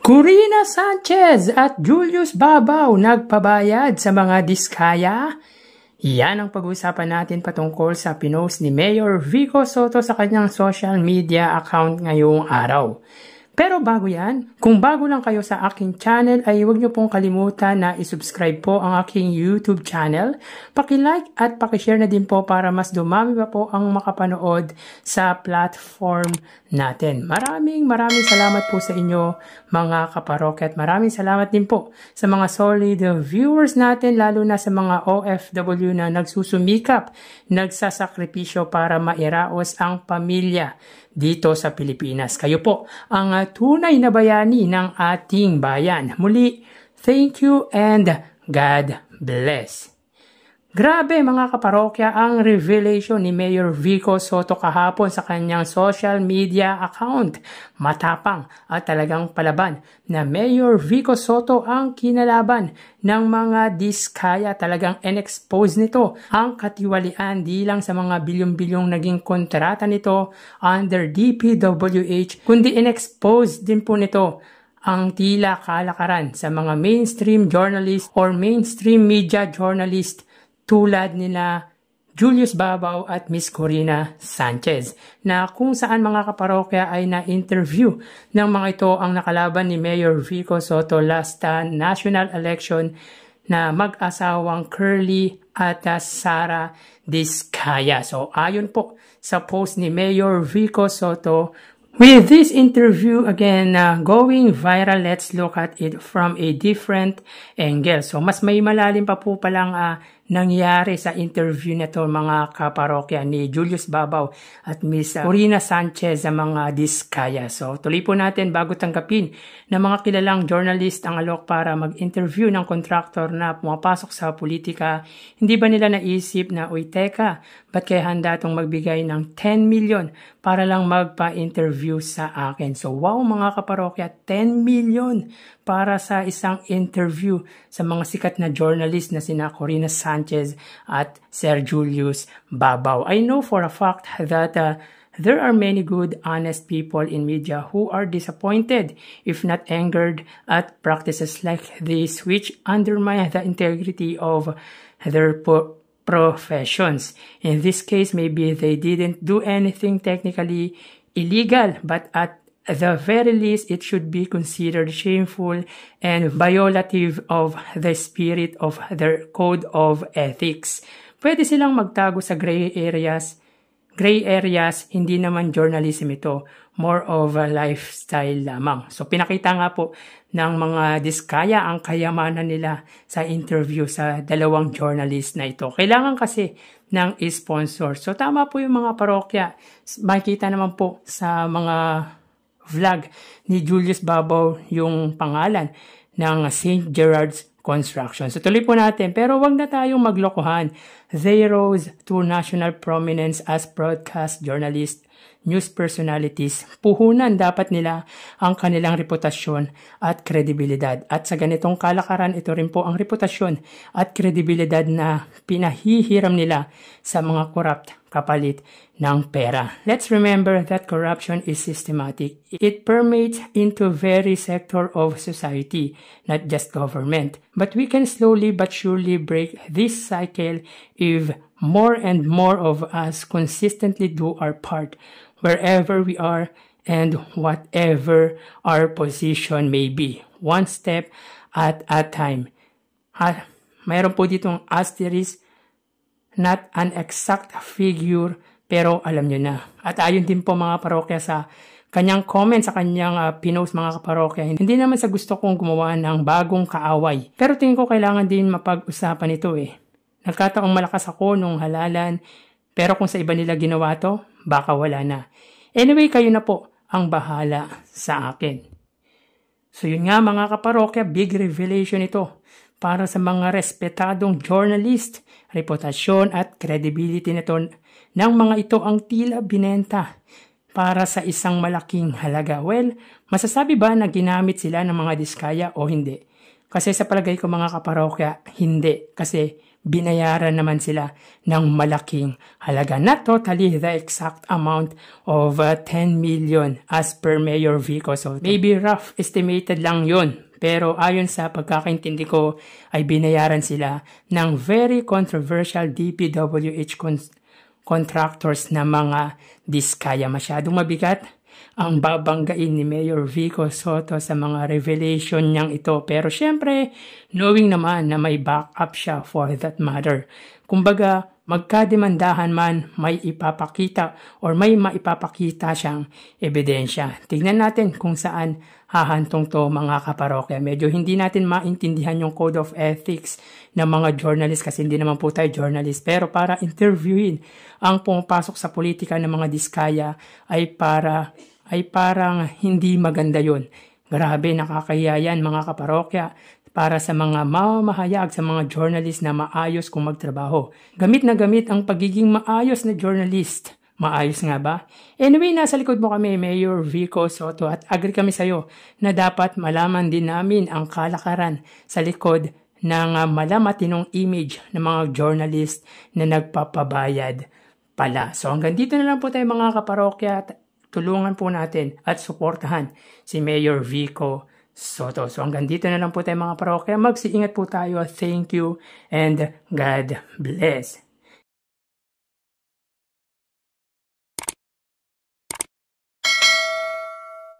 Corina Sanchez at Julius Babaw nagpabayad sa mga diskaya? Yan ang pag-uusapan natin patungkol sa pinost ni Mayor Vico Soto sa kanyang social media account ngayong araw. Pero bago yan, kung bago lang kayo sa aking channel ay huwag niyo pong kalimutan na isubscribe po ang aking YouTube channel. Paki-like at paki-share na din po para mas dumami pa po ang makapanood sa platform natin. Maraming salamat po sa inyo mga kaparokya at maraming salamat din po sa mga solid viewers natin lalo na sa mga OFW na nagsusumikap, nagsasakripisyo para mairaos ang pamilya dito sa Pilipinas. Kayo po ang tunay na bayani ng ating bayan. Muli, thank you and God bless. Grabe mga kaparokya ang revelation ni Mayor Vico Soto kahapon sa kanyang social media account. Matapang at talagang palaban na Mayor Vico Soto ang kinalaban ng mga diskaya. Talagang in-expose nito ang katiwalian di lang sa mga bilyong-bilyong naging kontrata nito under DPWH, kundi in-expose din po nito ang tila kalakaran sa mga mainstream journalist or mainstream media journalist tulad nila Julius Babaw at Miss Corina Sanchez na kung saan mga kaparokya ay na-interview ng mga ito ang nakalaban ni Mayor Vico Soto last national election na mag-asawang Curly at Sara Diskaya. So ayon po sa post ni Mayor Vico Soto, with this interview again going viral, let's look at it from a different angle. So mas may malalim pa po palang nangyari sa interview na to mga kaparokya ni Julius Babaw at Miss Corina Sanchez sa mga diskaya. So tuloy po natin bago tanggapin ng mga kilalang journalist ang alok para mag-interview ng kontraktor na pumapasok sa politika. Hindi ba nila naisip na, uy teka, ba't kaya handa itong magbigay ng 10 million para lang magpa-interview sa akin? So wow mga kaparokya, 10 million para sa isang interview sa mga sikat na journalist na sina Corina Sanchez at Sir Julius Babaw. I know for a fact that there are many good, honest people in media who are disappointed, if not angered, at practices like this which undermine the integrity of their professions. In this case, maybe they didn't do anything technically illegal, but at the very least, it should be considered shameful and violative of the spirit of their code of ethics. Pwede silang magtago sa gray areas. Gray areas, hindi naman journalism ito. More of a lifestyle lamang. So pinakita nga po ng mga diskaya ang kayamanan nila sa interview sa dalawang journalist na ito. Kailangan kasi ng sponsor. So tama po yung mga parokya. Makikita naman po sa mga vlog ni Julius Babaw yung pangalan ng St. Gerard's Construction. So tuloy po natin, pero wag na tayong maglokohan. They rose to national prominence as broadcast journalists, news personalities. Puhunan dapat nila ang kanilang reputasyon at kredibilidad. At sa ganitong kalakaran, ito rin po ang reputasyon at kredibilidad na pinahihiram nila sa mga corrupt kapalit ng pera. Let's remember that corruption is systematic. It permeates into every sector of society, not just government. But we can slowly but surely break this cycle if more and more of us consistently do our part, wherever we are and whatever our position may be. One step at a time. Mayroon po ditong asterisk, not an exact figure, pero alam nyo na. At ayon din po mga parokya sa kanyang comment sa kanyang pinost mga kaparokya. Hindi naman sa gusto kong gumawa ng bagong kaaway. Pero tingin ko kailangan din mapag-usapan ito eh. Nagkataong malakas ako nung halalan, pero kung sa iba nila ginawa to, baka wala na. Anyway, kayo na po ang bahala sa akin. So yun nga mga kaparokya, big revelation ito para sa mga respetadong journalist. Reputasyon at credibility nito ng mga ito ang tila binenta para sa isang malaking halaga. Well, masasabi ba na ginamit sila ng mga diskaya o hindi? Kasi sa palagay ko mga kaparokya, hindi. Kasi binayaran naman sila ng malaking halaga. Not totally the exact amount of 10 million as per Mayor Vico Soto. Maybe rough estimated lang yun. Pero ayon sa pagkakaintindi ko ay binayaran sila ng very controversial DPWH contractors na mga diskaya. Masyadong mabigat ang babanggain ni Mayor Vico Soto sa mga revelation niyang ito. Pero syempre, knowing naman na may backup siya for that matter. Kumbaga, magkademandahan man, may ipapakita or may maipapakita siyang ebidensya. Tignan natin kung saan hahantong to mga kaparokya. Medyo hindi natin maintindihan yung code of ethics ng mga journalist kasi hindi naman po tayo journalist. Pero para interviewin ang pumapasok sa politika ng mga diskaya ay parang hindi maganda yun. Grabe, nakakahiya yan mga kaparokya para sa mga mamahayag, sa mga journalist na maayos kung magtrabaho. Gamit na gamit ang pagiging maayos na journalist. Maayos nga ba? Anyway, nasa likod mo kami, Mayor Vico Soto, at agree kami sa'yo na dapat malaman din namin ang kalakaran sa likod ng malamatinong image ng mga journalist na nagpapabayad pala. So hanggang dito na lang po tayo mga kaparokya. Tulungan po natin at suportahan si Mayor Vico Soto. So hanggang dito na lang po tayo mga parokya. Mag-iingat po tayo. Thank you and God bless.